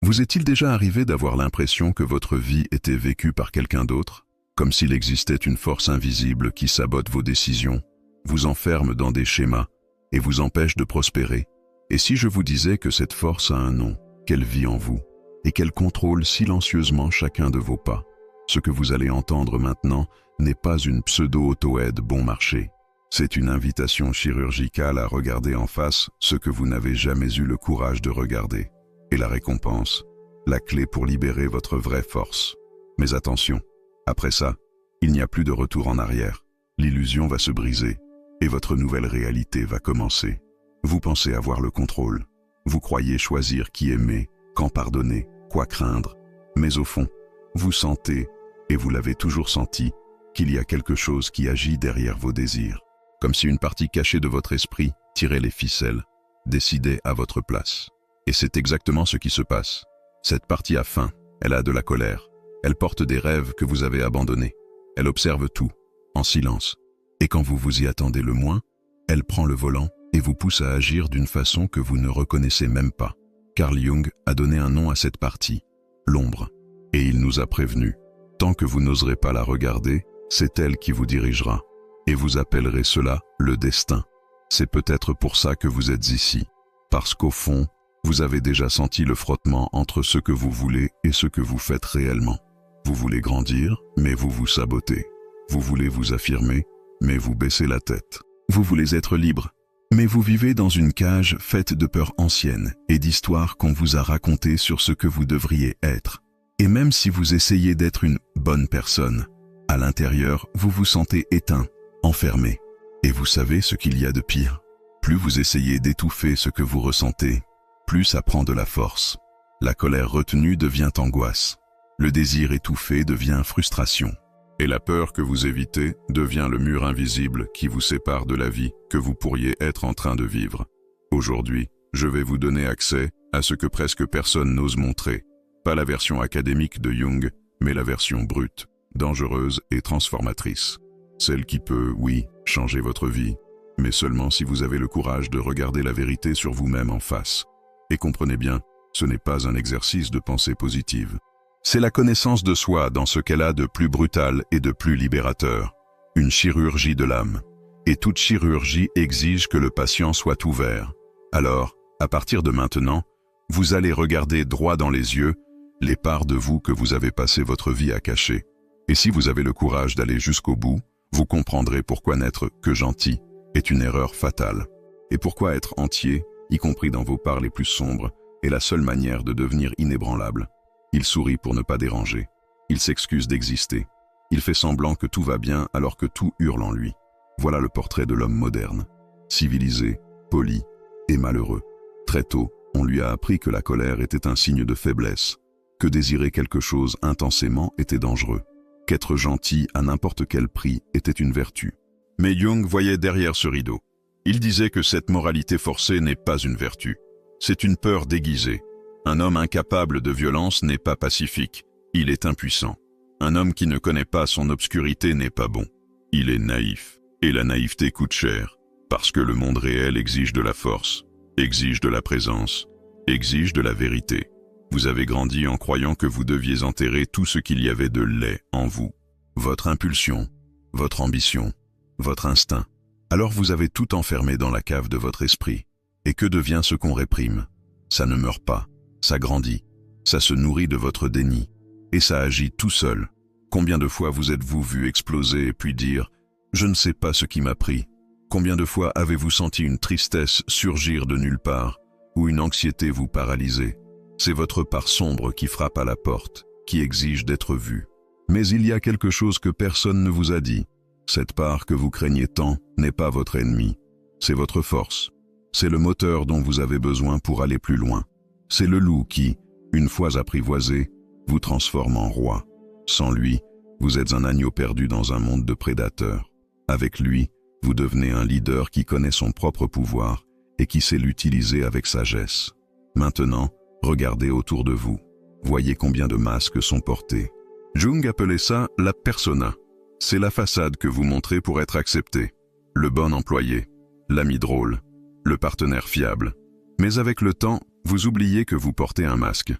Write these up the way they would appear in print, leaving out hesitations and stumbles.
Vous est-il déjà arrivé d'avoir l'impression que votre vie était vécue par quelqu'un d'autre, comme s'il existait une force invisible qui sabote vos décisions, vous enferme dans des schémas et vous empêche de prospérer? Et si je vous disais que cette force a un nom, qu'elle vit en vous, et qu'elle contrôle silencieusement chacun de vos pas? Ce que vous allez entendre maintenant n'est pas une pseudo-auto-aide bon marché. C'est une invitation chirurgicale à regarder en face ce que vous n'avez jamais eu le courage de regarder. Et la récompense, la clé pour libérer votre vraie force. Mais attention, après ça, il n'y a plus de retour en arrière. L'illusion va se briser et votre nouvelle réalité va commencer. Vous pensez avoir le contrôle. Vous croyez choisir qui aimer, quand pardonner, quoi craindre. Mais au fond, vous sentez, et vous l'avez toujours senti, qu'il y a quelque chose qui agit derrière vos désirs. Comme si une partie cachée de votre esprit tirait les ficelles, décidait à votre place. Et c'est exactement ce qui se passe. Cette partie a faim, elle a de la colère, elle porte des rêves que vous avez abandonnés. Elle observe tout, en silence. Et quand vous vous y attendez le moins, elle prend le volant et vous pousse à agir d'une façon que vous ne reconnaissez même pas. Carl Jung a donné un nom à cette partie, l'ombre. Et il nous a prévenus. Tant que vous n'oserez pas la regarder, c'est elle qui vous dirigera. Et vous appellerez cela le destin. C'est peut-être pour ça que vous êtes ici. Parce qu'au fond, vous avez déjà senti le frottement entre ce que vous voulez et ce que vous faites réellement. Vous voulez grandir, mais vous vous sabotez. Vous voulez vous affirmer, mais vous baissez la tête. Vous voulez être libre, mais vous vivez dans une cage faite de peurs anciennes et d'histoires qu'on vous a racontées sur ce que vous devriez être. Et même si vous essayez d'être une bonne personne, à l'intérieur, vous vous sentez éteint, enfermé. Et vous savez ce qu'il y a de pire. Plus vous essayez d'étouffer ce que vous ressentez, plus ça prend de la force. La colère retenue devient angoisse. Le désir étouffé devient frustration. Et la peur que vous évitez devient le mur invisible qui vous sépare de la vie que vous pourriez être en train de vivre. Aujourd'hui, je vais vous donner accès à ce que presque personne n'ose montrer. Pas la version académique de Jung, mais la version brute, dangereuse et transformatrice. Celle qui peut, oui, changer votre vie, mais seulement si vous avez le courage de regarder la vérité sur vous-même en face. Et comprenez bien, ce n'est pas un exercice de pensée positive. C'est la connaissance de soi dans ce qu'elle a de plus brutal et de plus libérateur. Une chirurgie de l'âme. Et toute chirurgie exige que le patient soit ouvert. Alors, à partir de maintenant, vous allez regarder droit dans les yeux les parts de vous que vous avez passé votre vie à cacher. Et si vous avez le courage d'aller jusqu'au bout, vous comprendrez pourquoi n'être que gentil est une erreur fatale. Et pourquoi être entier, y compris dans vos parts les plus sombres, est la seule manière de devenir inébranlable. Il sourit pour ne pas déranger. Il s'excuse d'exister. Il fait semblant que tout va bien alors que tout hurle en lui. Voilà le portrait de l'homme moderne. Civilisé, poli et malheureux. Très tôt, on lui a appris que la colère était un signe de faiblesse, que désirer quelque chose intensément était dangereux, qu'être gentil à n'importe quel prix était une vertu. Mais Jung voyait derrière ce rideau. Il disait que cette moralité forcée n'est pas une vertu. C'est une peur déguisée. Un homme incapable de violence n'est pas pacifique, il est impuissant. Un homme qui ne connaît pas son obscurité n'est pas bon. Il est naïf. Et la naïveté coûte cher, parce que le monde réel exige de la force, exige de la présence, exige de la vérité. Vous avez grandi en croyant que vous deviez enterrer tout ce qu'il y avait de laid en vous. Votre impulsion, votre ambition, votre instinct. Alors vous avez tout enfermé dans la cave de votre esprit. Et que devient ce qu'on réprime? Ça ne meurt pas, ça grandit, ça se nourrit de votre déni. Et ça agit tout seul. Combien de fois vous êtes-vous vu exploser et puis dire « Je ne sais pas ce qui m'a pris ». Combien de fois avez-vous senti une tristesse surgir de nulle part, ou une anxiété vous paralyser? C'est votre part sombre qui frappe à la porte, qui exige d'être vue. Mais il y a quelque chose que personne ne vous a dit. Cette part que vous craignez tant n'est pas votre ennemi. C'est votre force. C'est le moteur dont vous avez besoin pour aller plus loin. C'est le loup qui, une fois apprivoisé, vous transforme en roi. Sans lui, vous êtes un agneau perdu dans un monde de prédateurs. Avec lui, vous devenez un leader qui connaît son propre pouvoir et qui sait l'utiliser avec sagesse. Maintenant, regardez autour de vous. Voyez combien de masques sont portés. Jung appelait ça la persona. C'est la façade que vous montrez pour être accepté. Le bon employé, l'ami drôle, le partenaire fiable. Mais avec le temps, vous oubliez que vous portez un masque.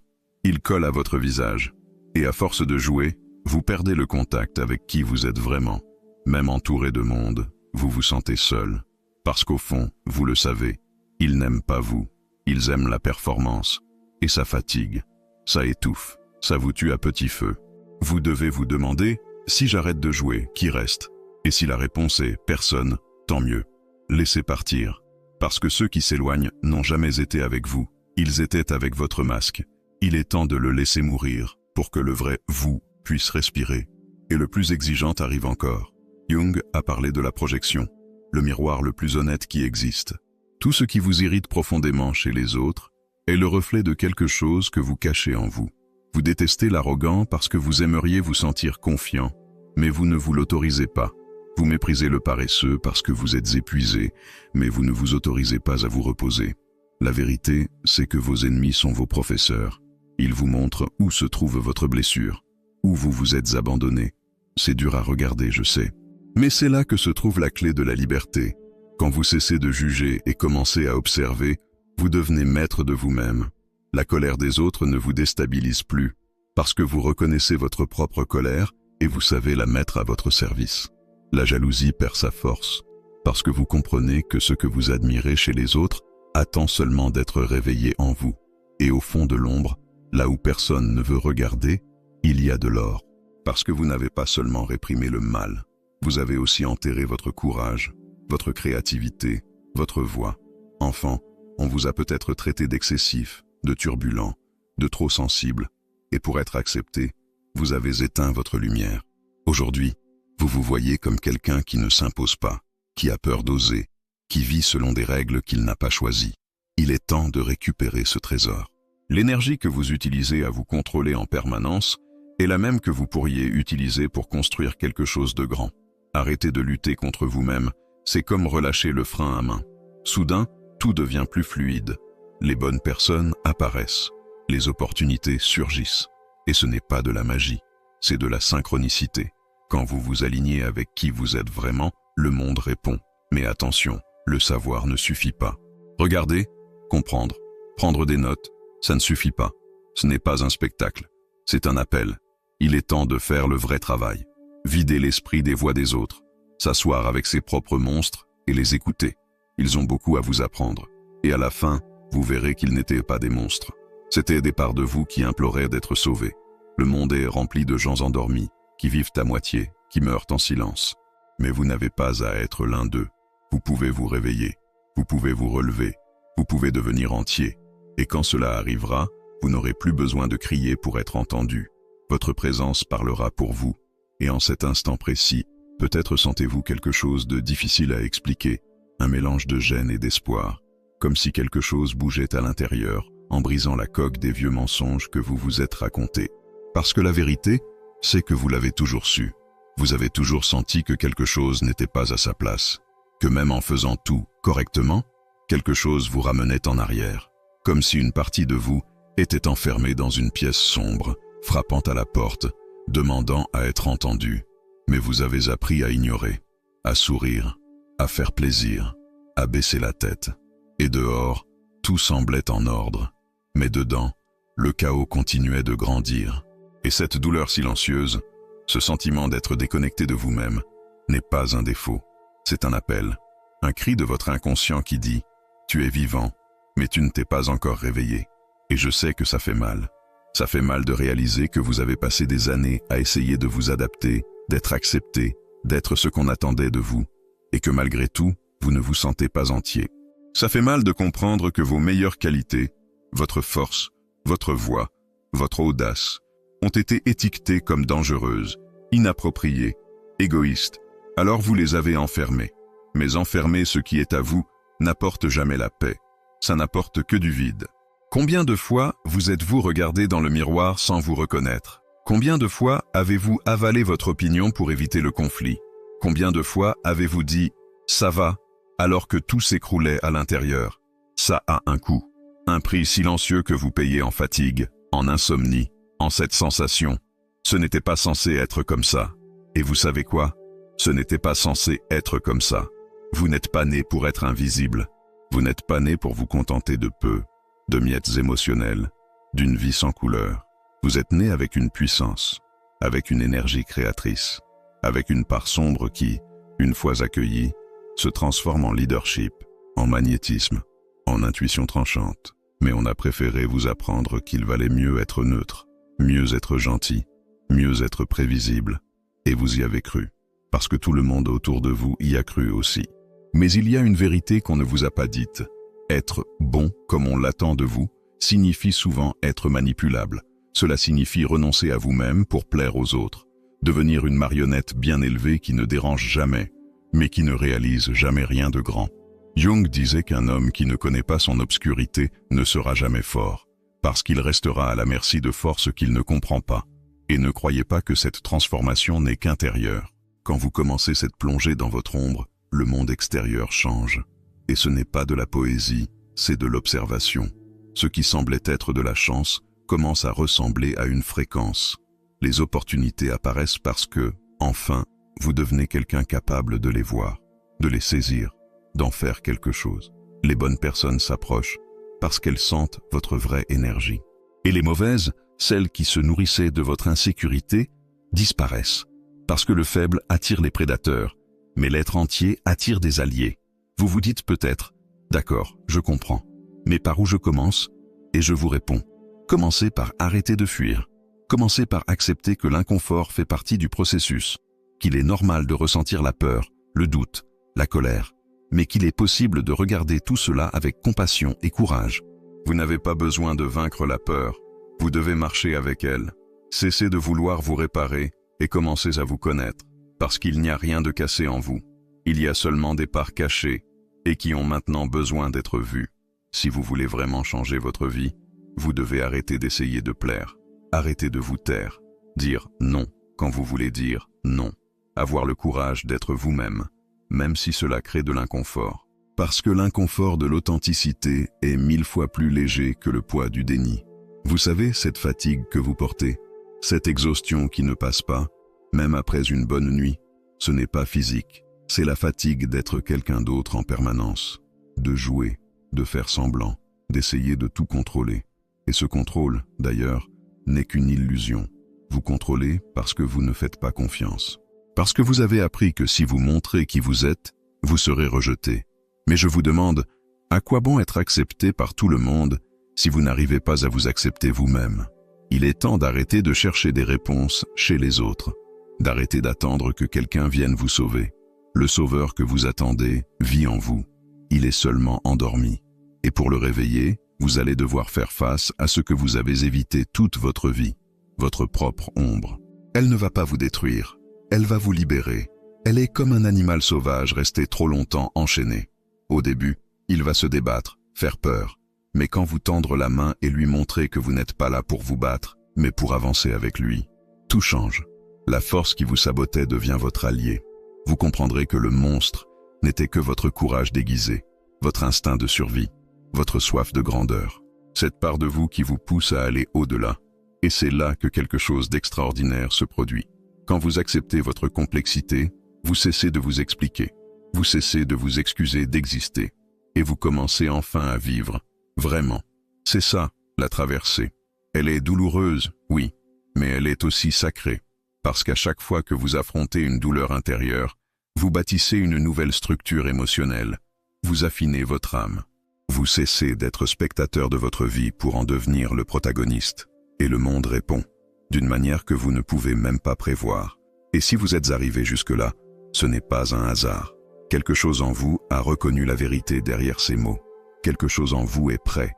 Il colle à votre visage. Et à force de jouer, vous perdez le contact avec qui vous êtes vraiment. Même entouré de monde, vous vous sentez seul. Parce qu'au fond, vous le savez, ils n'aiment pas vous. Ils aiment la performance. Et ça fatigue. Ça étouffe. Ça vous tue à petit feu. Vous devez vous demander, si j'arrête de jouer, qui reste? Et si la réponse est personne, tant mieux. Laissez partir. Parce que ceux qui s'éloignent n'ont jamais été avec vous. Ils étaient avec votre masque. Il est temps de le laisser mourir pour que le vrai vous puisse respirer. Et le plus exigeant arrive encore. Jung a parlé de la projection, le miroir le plus honnête qui existe. Tout ce qui vous irrite profondément chez les autres est le reflet de quelque chose que vous cachez en vous. Vous détestez l'arrogant parce que vous aimeriez vous sentir confiant, mais vous ne vous l'autorisez pas. Vous méprisez le paresseux parce que vous êtes épuisé, mais vous ne vous autorisez pas à vous reposer. La vérité, c'est que vos ennemis sont vos professeurs. Ils vous montrent où se trouve votre blessure, où vous vous êtes abandonné. C'est dur à regarder, je sais. Mais c'est là que se trouve la clé de la liberté. Quand vous cessez de juger et commencez à observer, vous devenez maître de vous-même. La colère des autres ne vous déstabilise plus, parce que vous reconnaissez votre propre colère et vous savez la mettre à votre service. La jalousie perd sa force, parce que vous comprenez que ce que vous admirez chez les autres attend seulement d'être réveillé en vous. Et au fond de l'ombre, là où personne ne veut regarder, il y a de l'or. Parce que vous n'avez pas seulement réprimé le mal, vous avez aussi enterré votre courage, votre créativité, votre voix. Enfant, on vous a peut-être traité d'excessif, de turbulent, de trop sensible, et pour être accepté, vous avez éteint votre lumière. Aujourd'hui, vous vous voyez comme quelqu'un qui ne s'impose pas, qui a peur d'oser, qui vit selon des règles qu'il n'a pas choisies. Il est temps de récupérer ce trésor. L'énergie que vous utilisez à vous contrôler en permanence est la même que vous pourriez utiliser pour construire quelque chose de grand. Arrêtez de lutter contre vous-même, c'est comme relâcher le frein à main. Soudain, tout devient plus fluide. Les bonnes personnes apparaissent, les opportunités surgissent. Et ce n'est pas de la magie, c'est de la synchronicité. Quand vous vous alignez avec qui vous êtes vraiment, le monde répond. Mais attention, le savoir ne suffit pas. Regarder, comprendre, prendre des notes, ça ne suffit pas. Ce n'est pas un spectacle, c'est un appel. Il est temps de faire le vrai travail. Vider l'esprit des voix des autres, s'asseoir avec ses propres monstres et les écouter. Ils ont beaucoup à vous apprendre. Et à la fin, vous verrez qu'ils n'étaient pas des monstres. C'étaient des parts de vous qui imploraient d'être sauvés. Le monde est rempli de gens endormis, qui vivent à moitié, qui meurent en silence. Mais vous n'avez pas à être l'un d'eux. Vous pouvez vous réveiller, vous pouvez vous relever, vous pouvez devenir entier. Et quand cela arrivera, vous n'aurez plus besoin de crier pour être entendu. Votre présence parlera pour vous. Et en cet instant précis, peut-être sentez-vous quelque chose de difficile à expliquer, un mélange de gêne et d'espoir, comme si quelque chose bougeait à l'intérieur, en brisant la coque des vieux mensonges que vous vous êtes racontés. Parce que la vérité, c'est que vous l'avez toujours su. Vous avez toujours senti que quelque chose n'était pas à sa place, que même en faisant tout correctement, quelque chose vous ramenait en arrière, comme si une partie de vous était enfermée dans une pièce sombre, frappant à la porte, demandant à être entendue. Mais vous avez appris à ignorer, à sourire, à faire plaisir, à baisser la tête. Et dehors, tout semblait en ordre. Mais dedans, le chaos continuait de grandir. Et cette douleur silencieuse, ce sentiment d'être déconnecté de vous-même, n'est pas un défaut. C'est un appel, un cri de votre inconscient qui dit « Tu es vivant, mais tu ne t'es pas encore réveillé. » Et je sais que ça fait mal. Ça fait mal de réaliser que vous avez passé des années à essayer de vous adapter, d'être accepté, d'être ce qu'on attendait de vous, et que malgré tout, vous ne vous sentez pas entier. Ça fait mal de comprendre que vos meilleures qualités, votre force, votre voix, votre audace, ont été étiquetées comme dangereuses, inappropriées, égoïstes. Alors vous les avez enfermées. Mais enfermer ce qui est à vous n'apporte jamais la paix. Ça n'apporte que du vide. Combien de fois vous êtes-vous regardé dans le miroir sans vous reconnaître? Combien de fois avez-vous avalé votre opinion pour éviter le conflit? Combien de fois avez-vous dit « ça va » alors que tout s'écroulait à l'intérieur? Ça a un coût. Un prix silencieux que vous payez en fatigue, en insomnie, en cette sensation. Ce n'était pas censé être comme ça. Et vous savez quoi? Ce n'était pas censé être comme ça. Vous n'êtes pas né pour être invisible. Vous n'êtes pas né pour vous contenter de peu, de miettes émotionnelles. d'une vie sans couleur. Vous êtes né avec une puissance, avec une énergie créatrice, avec une part sombre qui, une fois accueillie, se transforme en leadership, en magnétisme, en intuition tranchante. Mais on a préféré vous apprendre qu'il valait mieux être neutre, mieux être gentil, mieux être prévisible. Et vous y avez cru, parce que tout le monde autour de vous y a cru aussi. Mais il y a une vérité qu'on ne vous a pas dite. Être bon comme on l'attend de vous signifie souvent être manipulable. Cela signifie renoncer à vous-même pour plaire aux autres, devenir une marionnette bien élevée qui ne dérange jamais, mais qui ne réalise jamais rien de grand. Jung disait qu'un homme qui ne connaît pas son obscurité ne sera jamais fort, parce qu'il restera à la merci de forces qu'il ne comprend pas. Et ne croyez pas que cette transformation n'est qu'intérieure. Quand vous commencez cette plongée dans votre ombre, le monde extérieur change. Et ce n'est pas de la poésie, c'est de l'observation. Ce qui semblait être de la chance commence à ressembler à une fréquence. Les opportunités apparaissent parce que, enfin, vous devenez quelqu'un capable de les voir, de les saisir, d'en faire quelque chose. Les bonnes personnes s'approchent parce qu'elles sentent votre vraie énergie. Et les mauvaises, celles qui se nourrissaient de votre insécurité, disparaissent. Parce que le faible attire les prédateurs, mais l'être entier attire des alliés. Vous vous dites peut-être, d'accord, je comprends, mais par où je commence? Et je vous réponds, commencez par arrêter de fuir. Commencez par accepter que l'inconfort fait partie du processus, qu'il est normal de ressentir la peur, le doute, la colère, mais qu'il est possible de regarder tout cela avec compassion et courage. Vous n'avez pas besoin de vaincre la peur, vous devez marcher avec elle. Cessez de vouloir vous réparer et commencez à vous connaître, parce qu'il n'y a rien de cassé en vous. Il y a seulement des parts cachées et qui ont maintenant besoin d'être vues. Si vous voulez vraiment changer votre vie, vous devez arrêter d'essayer de plaire. Arrêtez de vous taire, dire non quand vous voulez dire non. Avoir le courage d'être vous-même, même si cela crée de l'inconfort. Parce que l'inconfort de l'authenticité est 1000 fois plus léger que le poids du déni. Vous savez, cette fatigue que vous portez, cette exhaustion qui ne passe pas, même après une bonne nuit, ce n'est pas physique. C'est la fatigue d'être quelqu'un d'autre en permanence, de jouer, de faire semblant, d'essayer de tout contrôler. Et ce contrôle, d'ailleurs, n'est qu'une illusion. Vous contrôlez parce que vous ne faites pas confiance. Parce que vous avez appris que si vous montrez qui vous êtes, vous serez rejeté. Mais je vous demande, à quoi bon être accepté par tout le monde si vous n'arrivez pas à vous accepter vous-même? Il est temps d'arrêter de chercher des réponses chez les autres, d'arrêter d'attendre que quelqu'un vienne vous sauver. Le sauveur que vous attendez vit en vous. Il est seulement endormi. Et pour le réveiller, vous allez devoir faire face à ce que vous avez évité toute votre vie, votre propre ombre. Elle ne va pas vous détruire, elle va vous libérer. Elle est comme un animal sauvage resté trop longtemps enchaîné. Au début, il va se débattre, faire peur. Mais quand vous tendre la main et lui montrer que vous n'êtes pas là pour vous battre, mais pour avancer avec lui, tout change. La force qui vous sabotait devient votre allié. Vous comprendrez que le monstre n'était que votre courage déguisé, votre instinct de survie, votre soif de grandeur, cette part de vous qui vous pousse à aller au-delà. Et c'est là que quelque chose d'extraordinaire se produit. Quand vous acceptez votre complexité, vous cessez de vous expliquer, vous cessez de vous excuser d'exister, et vous commencez enfin à vivre, vraiment. C'est ça, la traversée. Elle est douloureuse, oui, mais elle est aussi sacrée, parce qu'à chaque fois que vous affrontez une douleur intérieure, vous bâtissez une nouvelle structure émotionnelle, vous affinez votre âme. Vous cessez d'être spectateur de votre vie pour en devenir le protagoniste. Et le monde répond, d'une manière que vous ne pouvez même pas prévoir. Et si vous êtes arrivé jusque-là, ce n'est pas un hasard. Quelque chose en vous a reconnu la vérité derrière ces mots. Quelque chose en vous est prêt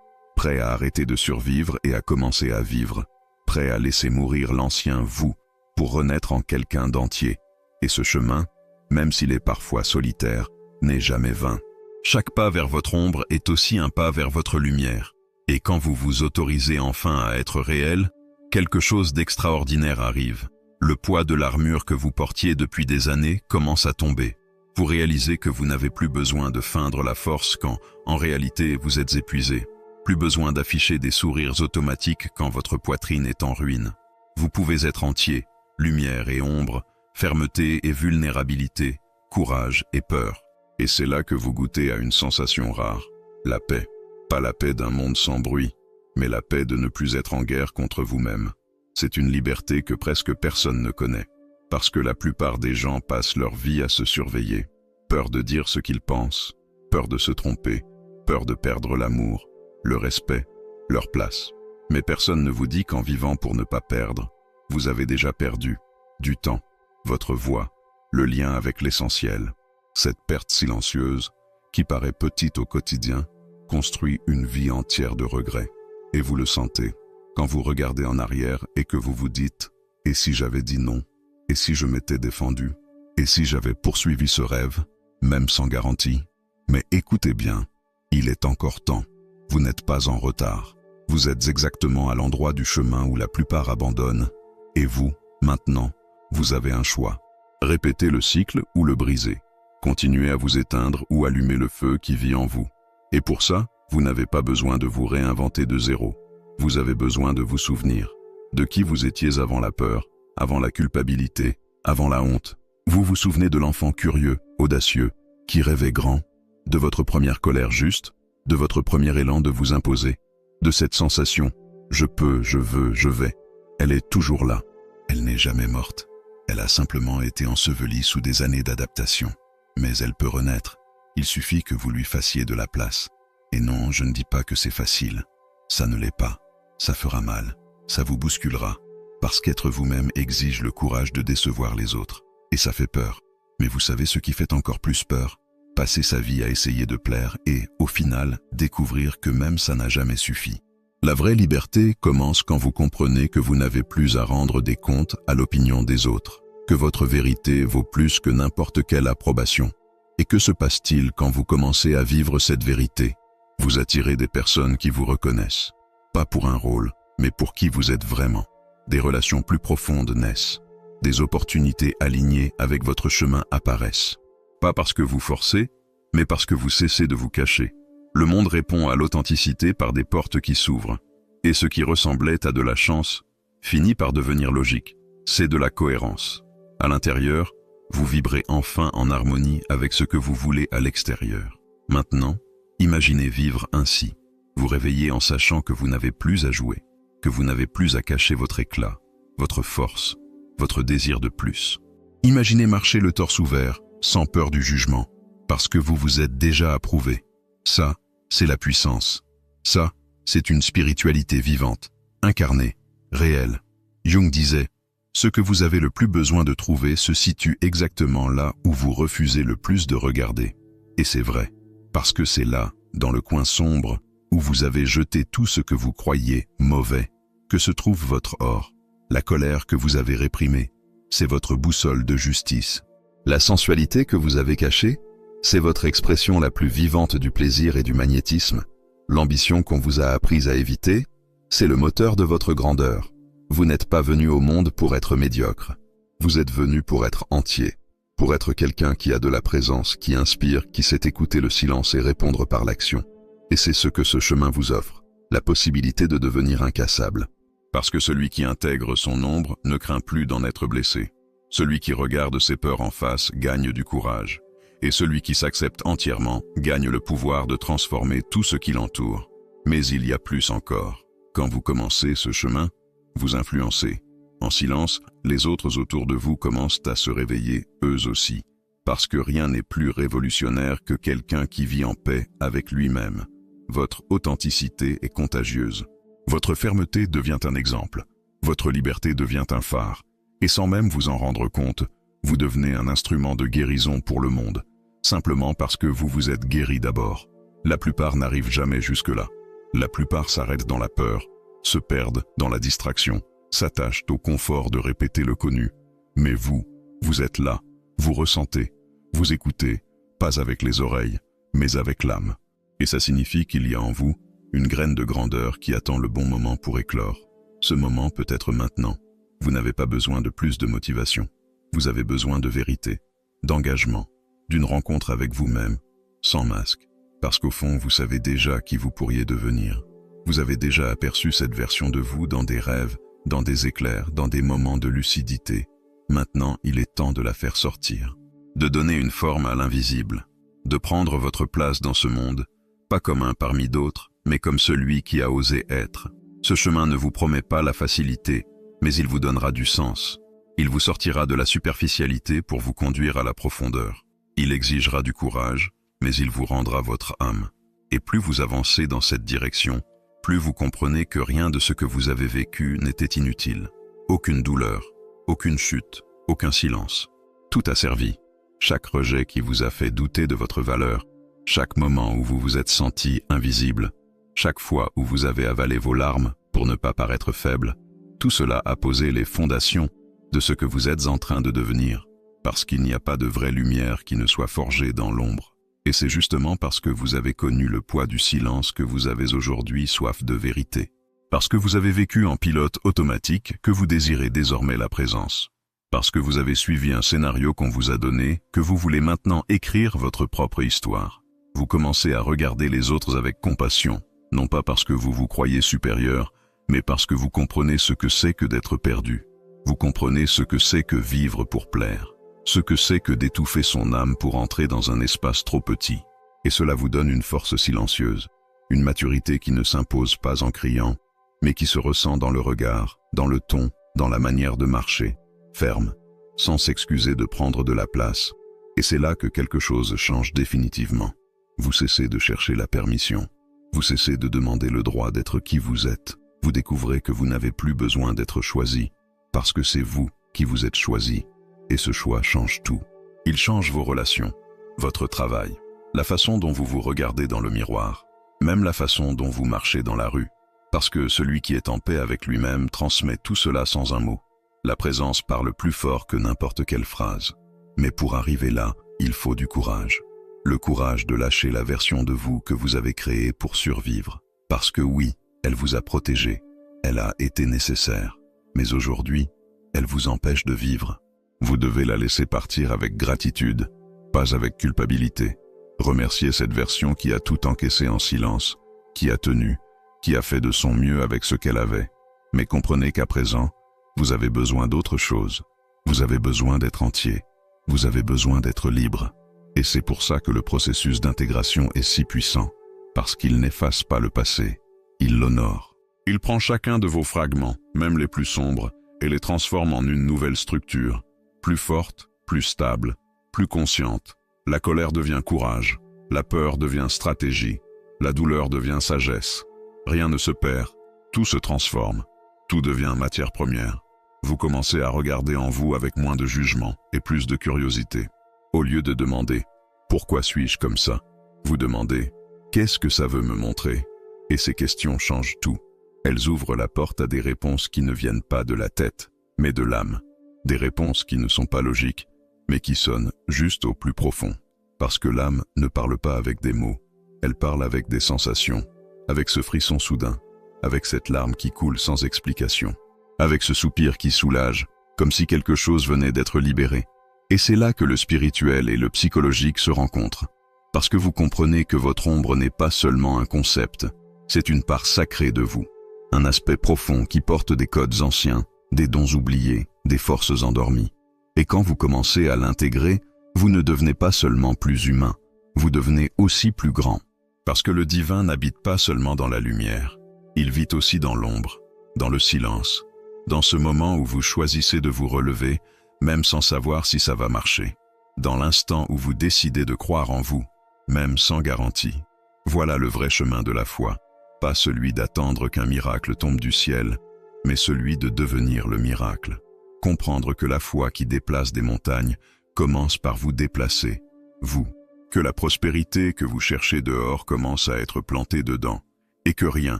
à arrêter de survivre et à commencer à vivre, prêt à laisser mourir l'ancien vous pour renaître en quelqu'un d'entier. Et ce chemin, même s'il est parfois solitaire, n'est jamais vain. Chaque pas vers votre ombre est aussi un pas vers votre lumière. Et quand vous vous autorisez enfin à être réel, quelque chose d'extraordinaire arrive. Le poids de l'armure que vous portiez depuis des années commence à tomber. Vous réalisez que vous n'avez plus besoin de feindre la force quand, en réalité, vous êtes épuisé. Plus besoin d'afficher des sourires automatiques quand votre poitrine est en ruine. Vous pouvez être entier, lumière et ombre, fermeté et vulnérabilité, courage et peur. Et c'est là que vous goûtez à une sensation rare, la paix. Pas la paix d'un monde sans bruit, mais la paix de ne plus être en guerre contre vous-même. C'est une liberté que presque personne ne connaît, parce que la plupart des gens passent leur vie à se surveiller. Peur de dire ce qu'ils pensent, peur de se tromper, peur de perdre l'amour, le respect, leur place. Mais personne ne vous dit qu'en vivant pour ne pas perdre, vous avez déjà perdu du temps, votre voix, le lien avec l'essentiel. Cette perte silencieuse, qui paraît petite au quotidien, construit une vie entière de regrets. Et vous le sentez, quand vous regardez en arrière et que vous vous dites « Et si j'avais dit non? Et si je m'étais défendu? Et si j'avais poursuivi ce rêve, même sans garantie ?» Mais écoutez bien, il est encore temps. Vous n'êtes pas en retard. Vous êtes exactement à l'endroit du chemin où la plupart abandonnent. Et vous, maintenant, vous avez un choix. Répétez le cycle ou le briser. Continuez à vous éteindre ou allumer le feu qui vit en vous. Et pour ça, vous n'avez pas besoin de vous réinventer de zéro. Vous avez besoin de vous souvenir de qui vous étiez avant la peur, avant la culpabilité, avant la honte. Vous vous souvenez de l'enfant curieux, audacieux, qui rêvait grand, de votre première colère juste, de votre premier élan de vous imposer, de cette sensation « je peux, je veux, je vais ». Elle est toujours là. Elle n'est jamais morte. Elle a simplement été ensevelie sous des années d'adaptation. Mais elle peut renaître. Il suffit que vous lui fassiez de la place. Et non, je ne dis pas que c'est facile. Ça ne l'est pas. Ça fera mal. Ça vous bousculera. Parce qu'être vous-même exige le courage de décevoir les autres. Et ça fait peur. Mais vous savez ce qui fait encore plus peur? Passer sa vie à essayer de plaire et, au final, découvrir que même ça n'a jamais suffi. La vraie liberté commence quand vous comprenez que vous n'avez plus à rendre des comptes à l'opinion des autres, que votre vérité vaut plus que n'importe quelle approbation. Et que se passe-t-il quand vous commencez à vivre cette vérité? Vous attirez des personnes qui vous reconnaissent, pas pour un rôle, mais pour qui vous êtes vraiment. Des relations plus profondes naissent, des opportunités alignées avec votre chemin apparaissent. Pas parce que vous forcez, mais parce que vous cessez de vous cacher. Le monde répond à l'authenticité par des portes qui s'ouvrent. Et ce qui ressemblait à de la chance finit par devenir logique. C'est de la cohérence. À l'intérieur, vous vibrez enfin en harmonie avec ce que vous voulez à l'extérieur. Maintenant, imaginez vivre ainsi. Vous réveillez en sachant que vous n'avez plus à jouer, que vous n'avez plus à cacher votre éclat, votre force, votre désir de plus. Imaginez marcher le torse ouvert, sans peur du jugement, parce que vous vous êtes déjà approuvé. Ça, c'est la puissance. Ça, c'est une spiritualité vivante, incarnée, réelle. Jung disait, « Ce que vous avez le plus besoin de trouver se situe exactement là où vous refusez le plus de regarder. » Et c'est vrai, parce que c'est là, dans le coin sombre, où vous avez jeté tout ce que vous croyez mauvais, que se trouve votre or. La colère que vous avez réprimée, c'est votre boussole de justice. La sensualité que vous avez cachée, c'est votre expression la plus vivante du plaisir et du magnétisme. L'ambition qu'on vous a apprise à éviter, c'est le moteur de votre grandeur. Vous n'êtes pas venu au monde pour être médiocre. Vous êtes venu pour être entier, pour être quelqu'un qui a de la présence, qui inspire, qui sait écouter le silence et répondre par l'action. Et c'est ce que ce chemin vous offre, la possibilité de devenir incassable. Parce que celui qui intègre son ombre ne craint plus d'en être blessé. Celui qui regarde ses peurs en face gagne du courage. Et celui qui s'accepte entièrement gagne le pouvoir de transformer tout ce qui l'entoure. Mais il y a plus encore. Quand vous commencez ce chemin, vous influencez. En silence, les autres autour de vous commencent à se réveiller, eux aussi. Parce que rien n'est plus révolutionnaire que quelqu'un qui vit en paix avec lui-même. Votre authenticité est contagieuse. Votre fermeté devient un exemple. Votre liberté devient un phare. Et sans même vous en rendre compte, vous devenez un instrument de guérison pour le monde. Simplement parce que vous vous êtes guéri d'abord. La plupart n'arrivent jamais jusque-là. La plupart s'arrêtent dans la peur, se perdent dans la distraction, s'attachent au confort de répéter le connu. Mais vous, vous êtes là, vous ressentez, vous écoutez, pas avec les oreilles, mais avec l'âme. Et ça signifie qu'il y a en vous une graine de grandeur qui attend le bon moment pour éclore. Ce moment peut être maintenant. Vous n'avez pas besoin de plus de motivation. Vous avez besoin de vérité, d'engagement, d'une rencontre avec vous-même, sans masque. Parce qu'au fond, vous savez déjà qui vous pourriez devenir. Vous avez déjà aperçu cette version de vous dans des rêves, dans des éclairs, dans des moments de lucidité. Maintenant, il est temps de la faire sortir. De donner une forme à l'invisible. De prendre votre place dans ce monde, pas comme un parmi d'autres, mais comme celui qui a osé être. Ce chemin ne vous promet pas la facilité, mais il vous donnera du sens. Il vous sortira de la superficialité pour vous conduire à la profondeur. Il exigera du courage, mais il vous rendra votre âme. Et plus vous avancez dans cette direction, plus vous comprenez que rien de ce que vous avez vécu n'était inutile. Aucune douleur, aucune chute, aucun silence. Tout a servi. Chaque rejet qui vous a fait douter de votre valeur, chaque moment où vous vous êtes senti invisible, chaque fois où vous avez avalé vos larmes pour ne pas paraître faible, tout cela a posé les fondations de ce que vous êtes en train de devenir, parce qu'il n'y a pas de vraie lumière qui ne soit forgée dans l'ombre. Et c'est justement parce que vous avez connu le poids du silence que vous avez aujourd'hui soif de vérité. Parce que vous avez vécu en pilote automatique que vous désirez désormais la présence. Parce que vous avez suivi un scénario qu'on vous a donné, que vous voulez maintenant écrire votre propre histoire. Vous commencez à regarder les autres avec compassion, non pas parce que vous vous croyez supérieur, mais parce que vous comprenez ce que c'est que d'être perdu. Vous comprenez ce que c'est que vivre pour plaire, ce que c'est que d'étouffer son âme pour entrer dans un espace trop petit. Et cela vous donne une force silencieuse, une maturité qui ne s'impose pas en criant, mais qui se ressent dans le regard, dans le ton, dans la manière de marcher, ferme, sans s'excuser de prendre de la place. Et c'est là que quelque chose change définitivement. Vous cessez de chercher la permission. Vous cessez de demander le droit d'être qui vous êtes. Vous découvrez que vous n'avez plus besoin d'être choisi, parce que c'est vous qui vous êtes choisi. Et ce choix change tout. Il change vos relations, votre travail, la façon dont vous vous regardez dans le miroir, même la façon dont vous marchez dans la rue. Parce que celui qui est en paix avec lui-même transmet tout cela sans un mot. La présence parle plus fort que n'importe quelle phrase. Mais pour arriver là, il faut du courage. Le courage de lâcher la version de vous que vous avez créée pour survivre. Parce que oui, elle vous a protégé, elle a été nécessaire. Mais aujourd'hui, elle vous empêche de vivre. Vous devez la laisser partir avec gratitude, pas avec culpabilité. Remerciez cette version qui a tout encaissé en silence, qui a tenu, qui a fait de son mieux avec ce qu'elle avait. Mais comprenez qu'à présent, vous avez besoin d'autre chose. Vous avez besoin d'être entier. Vous avez besoin d'être libre. Et c'est pour ça que le processus d'intégration est si puissant. Parce qu'il n'efface pas le passé, il l'honore. Il prend chacun de vos fragments, même les plus sombres, et les transforme en une nouvelle structure, plus forte, plus stable, plus consciente. La colère devient courage, la peur devient stratégie, la douleur devient sagesse. Rien ne se perd, tout se transforme, tout devient matière première. Vous commencez à regarder en vous avec moins de jugement et plus de curiosité. Au lieu de demander « Pourquoi suis-je comme ça ?», vous demandez « Qu'est-ce que ça veut me montrer ?» Et ces questions changent tout. Elles ouvrent la porte à des réponses qui ne viennent pas de la tête, mais de l'âme. Des réponses qui ne sont pas logiques, mais qui sonnent juste au plus profond. Parce que l'âme ne parle pas avec des mots, elle parle avec des sensations, avec ce frisson soudain, avec cette larme qui coule sans explication, avec ce soupir qui soulage, comme si quelque chose venait d'être libéré. Et c'est là que le spirituel et le psychologique se rencontrent. Parce que vous comprenez que votre ombre n'est pas seulement un concept, c'est une part sacrée de vous. Un aspect profond qui porte des codes anciens, des dons oubliés, des forces endormies. Et quand vous commencez à l'intégrer, vous ne devenez pas seulement plus humain, vous devenez aussi plus grand. Parce que le divin n'habite pas seulement dans la lumière, il vit aussi dans l'ombre, dans le silence, dans ce moment où vous choisissez de vous relever, même sans savoir si ça va marcher, dans l'instant où vous décidez de croire en vous, même sans garantie. Voilà le vrai chemin de la foi, pas celui d'attendre qu'un miracle tombe du ciel, mais celui de devenir le miracle. Comprendre que la foi qui déplace des montagnes commence par vous déplacer, vous. Que la prospérité que vous cherchez dehors commence à être plantée dedans, et que rien,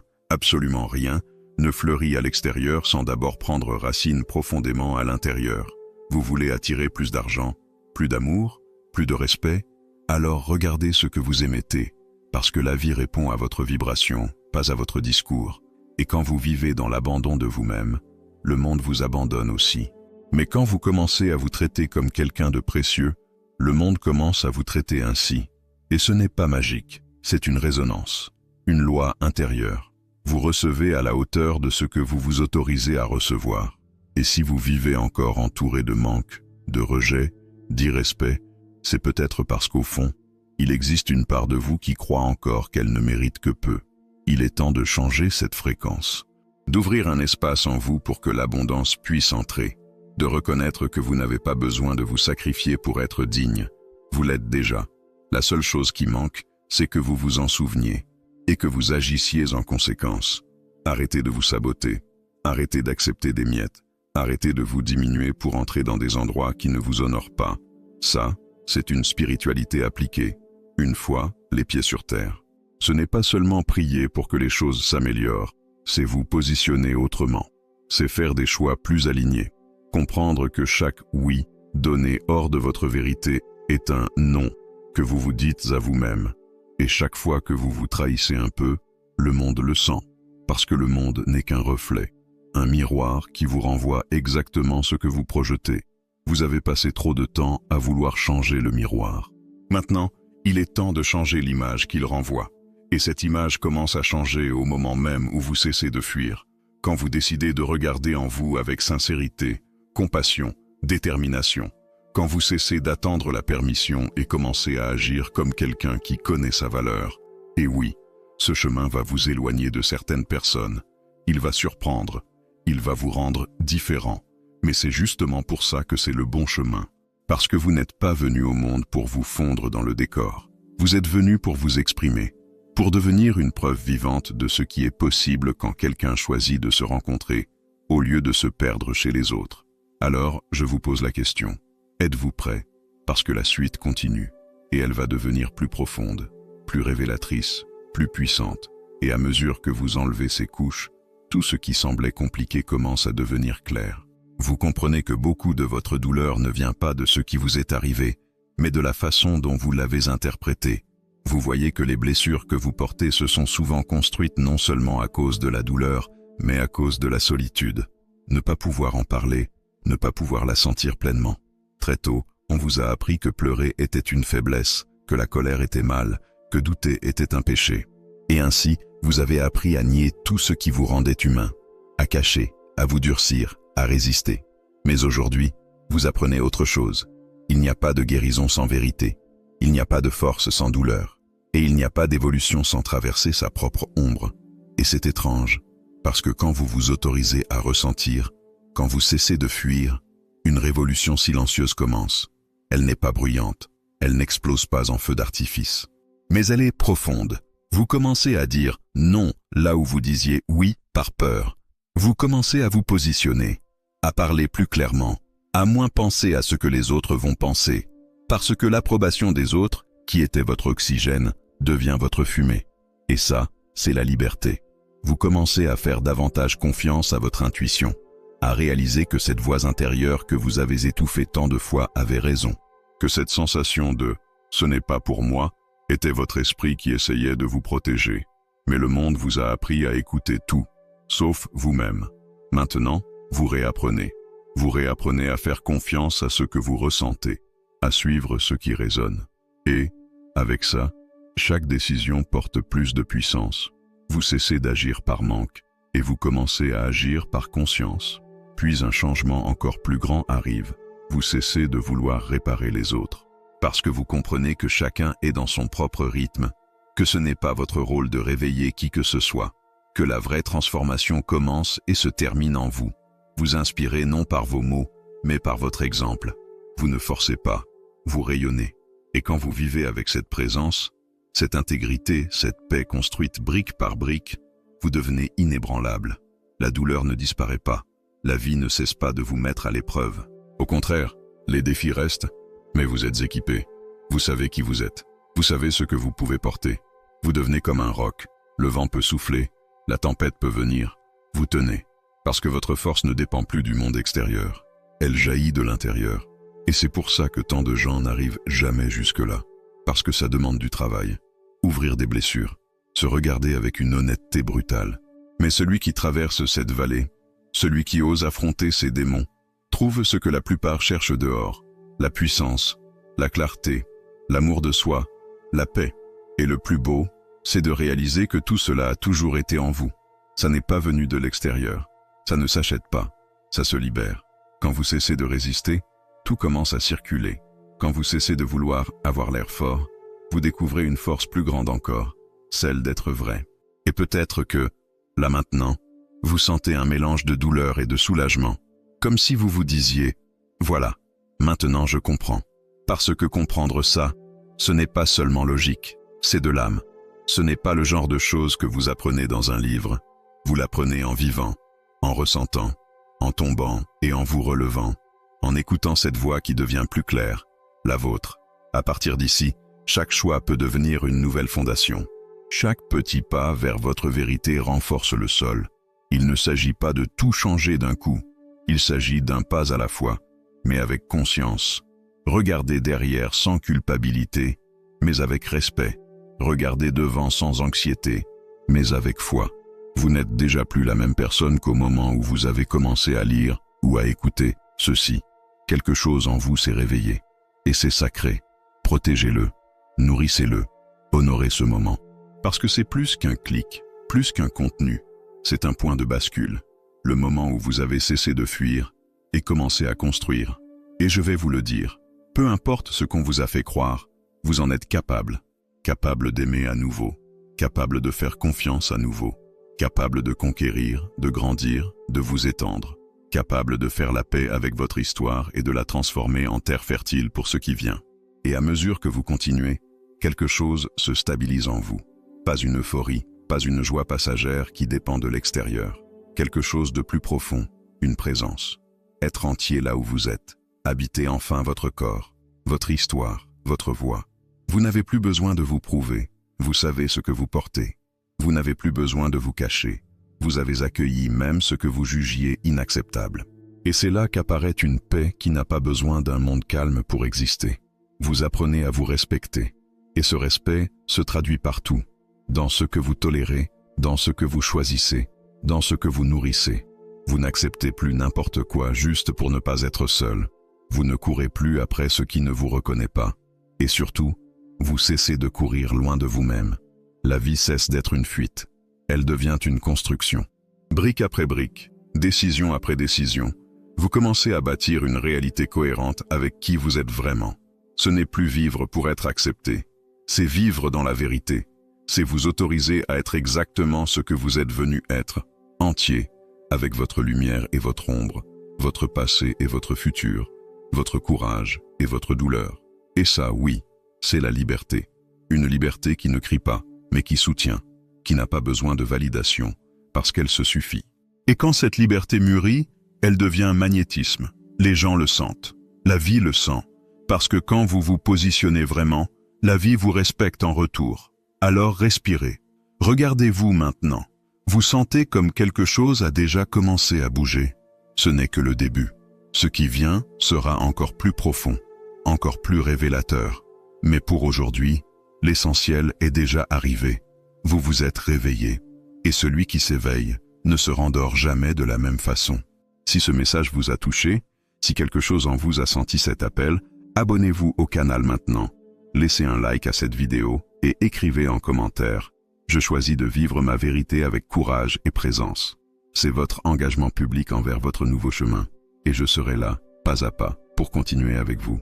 absolument rien, ne fleurit à l'extérieur sans d'abord prendre racine profondément à l'intérieur. Vous voulez attirer plus d'argent, plus d'amour, plus de respect? Alors regardez ce que vous émettez, parce que la vie répond à votre vibration, pas à votre discours. Et quand vous vivez dans l'abandon de vous-même, le monde vous abandonne aussi. Mais quand vous commencez à vous traiter comme quelqu'un de précieux, le monde commence à vous traiter ainsi. Et ce n'est pas magique, c'est une résonance, une loi intérieure. Vous recevez à la hauteur de ce que vous vous autorisez à recevoir. Et si vous vivez encore entouré de manque, de rejet, d'irrespect, c'est peut-être parce qu'au fond, il existe une part de vous qui croit encore qu'elle ne mérite que peu. Il est temps de changer cette fréquence, d'ouvrir un espace en vous pour que l'abondance puisse entrer, de reconnaître que vous n'avez pas besoin de vous sacrifier pour être digne. Vous l'êtes déjà. La seule chose qui manque, c'est que vous vous en souveniez et que vous agissiez en conséquence. Arrêtez de vous saboter, arrêtez d'accepter des miettes, arrêtez de vous diminuer pour entrer dans des endroits qui ne vous honorent pas. Ça, c'est une spiritualité appliquée, une fois les pieds sur terre. Ce n'est pas seulement prier pour que les choses s'améliorent, c'est vous positionner autrement. C'est faire des choix plus alignés. Comprendre que chaque oui donné hors de votre vérité est un non que vous vous dites à vous-même. Et chaque fois que vous vous trahissez un peu, le monde le sent, parce que le monde n'est qu'un reflet, un miroir qui vous renvoie exactement ce que vous projetez. Vous avez passé trop de temps à vouloir changer le miroir. Maintenant, il est temps de changer l'image qu'il renvoie. Et cette image commence à changer au moment même où vous cessez de fuir, quand vous décidez de regarder en vous avec sincérité, compassion, détermination, quand vous cessez d'attendre la permission et commencez à agir comme quelqu'un qui connaît sa valeur. Et oui, ce chemin va vous éloigner de certaines personnes. Il va surprendre, il va vous rendre différent. Mais c'est justement pour ça que c'est le bon chemin. Parce que vous n'êtes pas venu au monde pour vous fondre dans le décor. Vous êtes venu pour vous exprimer, pour devenir une preuve vivante de ce qui est possible quand quelqu'un choisit de se rencontrer, au lieu de se perdre chez les autres. Alors, je vous pose la question. Êtes-vous prêt? Parce que la suite continue, et elle va devenir plus profonde, plus révélatrice, plus puissante. Et à mesure que vous enlevez ces couches, tout ce qui semblait compliqué commence à devenir clair. Vous comprenez que beaucoup de votre douleur ne vient pas de ce qui vous est arrivé, mais de la façon dont vous l'avez interprété. Vous voyez que les blessures que vous portez se sont souvent construites non seulement à cause de la douleur, mais à cause de la solitude. Ne pas pouvoir en parler, ne pas pouvoir la sentir pleinement. Très tôt, on vous a appris que pleurer était une faiblesse, que la colère était mal, que douter était un péché. Et ainsi, vous avez appris à nier tout ce qui vous rendait humain, à cacher, à vous durcir, à résister. Mais aujourd'hui, vous apprenez autre chose. Il n'y a pas de guérison sans vérité. Il n'y a pas de force sans douleur. Et il n'y a pas d'évolution sans traverser sa propre ombre. Et c'est étrange, parce que quand vous vous autorisez à ressentir, quand vous cessez de fuir, une révolution silencieuse commence. Elle n'est pas bruyante, elle n'explose pas en feu d'artifice. Mais elle est profonde. Vous commencez à dire non là où vous disiez oui par peur. Vous commencez à vous positionner, à parler plus clairement, à moins penser à ce que les autres vont penser, parce que l'approbation des autres, qui était votre oxygène, devient votre fumée. Et ça, c'est la liberté. Vous commencez à faire davantage confiance à votre intuition, à réaliser que cette voix intérieure que vous avez étouffée tant de fois avait raison, que cette sensation de « ce n'est pas pour moi » était votre esprit qui essayait de vous protéger. Mais le monde vous a appris à écouter tout, sauf vous-même. Maintenant, vous réapprenez. Vous réapprenez à faire confiance à ce que vous ressentez, à suivre ce qui résonne. Et, avec ça, chaque décision porte plus de puissance. Vous cessez d'agir par manque et vous commencez à agir par conscience. Puis un changement encore plus grand arrive. Vous cessez de vouloir réparer les autres. Parce que vous comprenez que chacun est dans son propre rythme, que ce n'est pas votre rôle de réveiller qui que ce soit, que la vraie transformation commence et se termine en vous. Vous inspirez non par vos mots, mais par votre exemple. Vous ne forcez pas, vous rayonnez. Et quand vous vivez avec cette présence, cette intégrité, cette paix construite brique par brique, vous devenez inébranlable. La douleur ne disparaît pas. La vie ne cesse pas de vous mettre à l'épreuve. Au contraire, les défis restent, mais vous êtes équipé. Vous savez qui vous êtes. Vous savez ce que vous pouvez porter. Vous devenez comme un roc. Le vent peut souffler, la tempête peut venir. Vous tenez, parce que votre force ne dépend plus du monde extérieur. Elle jaillit de l'intérieur. Et c'est pour ça que tant de gens n'arrivent jamais jusque-là. Parce que ça demande du travail. Ouvrir des blessures. Se regarder avec une honnêteté brutale. Mais celui qui traverse cette vallée, celui qui ose affronter ses démons, trouve ce que la plupart cherchent dehors. La puissance, la clarté, l'amour de soi, la paix. Et le plus beau, c'est de réaliser que tout cela a toujours été en vous. Ça n'est pas venu de l'extérieur. Ça ne s'achète pas. Ça se libère. Quand vous cessez de résister, tout commence à circuler. Quand vous cessez de vouloir avoir l'air fort, vous découvrez une force plus grande encore, celle d'être vrai. Et Et peut-être que, là maintenant, vous sentez un mélange de douleur et de soulagement, comme si vous vous disiez « Voilà, maintenant je comprends ». Parce que comprendre ça, ce n'est pas seulement logique, c'est de l'âme. Ce n'est pas le genre de choses que vous apprenez dans un livre. Vous l'apprenez en vivant, en ressentant, en tombant et en vous relevant, en écoutant cette voix qui devient plus claire, la vôtre. À partir d'ici, chaque choix peut devenir une nouvelle fondation. Chaque petit pas vers votre vérité renforce le sol. Il ne s'agit pas de tout changer d'un coup. Il s'agit d'un pas à la fois, mais avec conscience. Regardez derrière sans culpabilité, mais avec respect. Regardez devant sans anxiété, mais avec foi. Vous n'êtes déjà plus la même personne qu'au moment où vous avez commencé à lire ou à écouter ceci. Quelque chose en vous s'est réveillé. Et c'est sacré. Protégez-le, nourrissez-le, honorez ce moment. Parce que c'est plus qu'un clic, plus qu'un contenu. C'est un point de bascule. Le moment où vous avez cessé de fuir et commencé à construire. Et je vais vous le dire, peu importe ce qu'on vous a fait croire, vous en êtes capable. Capable d'aimer à nouveau, capable de faire confiance à nouveau, capable de conquérir, de grandir, de vous étendre, capable de faire la paix avec votre histoire et de la transformer en terre fertile pour ce qui vient. Et à mesure que vous continuez, quelque chose se stabilise en vous. Pas une euphorie, pas une joie passagère qui dépend de l'extérieur. Quelque chose de plus profond, une présence. Être entier là où vous êtes. Habiter enfin votre corps, votre histoire, votre voix. Vous n'avez plus besoin de vous prouver. Vous savez ce que vous portez. Vous n'avez plus besoin de vous cacher. Vous avez accueilli même ce que vous jugiez inacceptable. Et c'est là qu'apparaît une paix qui n'a pas besoin d'un monde calme pour exister. Vous apprenez à vous respecter. Et ce respect se traduit partout. Dans ce que vous tolérez, dans ce que vous choisissez, dans ce que vous nourrissez. Vous n'acceptez plus n'importe quoi juste pour ne pas être seul. Vous ne courez plus après ce qui ne vous reconnaît pas. Et surtout, vous cessez de courir loin de vous-même. La vie cesse d'être une fuite. Elle devient une construction. Brique après brique, décision après décision, vous commencez à bâtir une réalité cohérente avec qui vous êtes vraiment. Ce n'est plus vivre pour être accepté. C'est vivre dans la vérité. C'est vous autoriser à être exactement ce que vous êtes venu être, entier, avec votre lumière et votre ombre, votre passé et votre futur, votre courage et votre douleur. Et ça, oui, c'est la liberté. Une liberté qui ne crie pas, mais qui soutient, qui n'a pas besoin de validation, parce qu'elle se suffit. Et quand cette liberté mûrit, elle devient un magnétisme. Les gens le sentent, la vie le sent, parce que quand vous vous positionnez vraiment, la vie vous respecte en retour. Alors respirez. Regardez-vous maintenant. Vous sentez comme quelque chose a déjà commencé à bouger. Ce n'est que le début. Ce qui vient sera encore plus profond, encore plus révélateur. Mais pour aujourd'hui, l'essentiel est déjà arrivé. Vous vous êtes réveillé. Et celui qui s'éveille ne se rendort jamais de la même façon. Si ce message vous a touché, si quelque chose en vous a senti cet appel, abonnez-vous au canal maintenant. Laissez un like à cette vidéo et écrivez en commentaire « Je choisis de vivre ma vérité avec courage et présence ». C'est votre engagement public envers votre nouveau chemin. Et je serai là, pas à pas, pour continuer avec vous.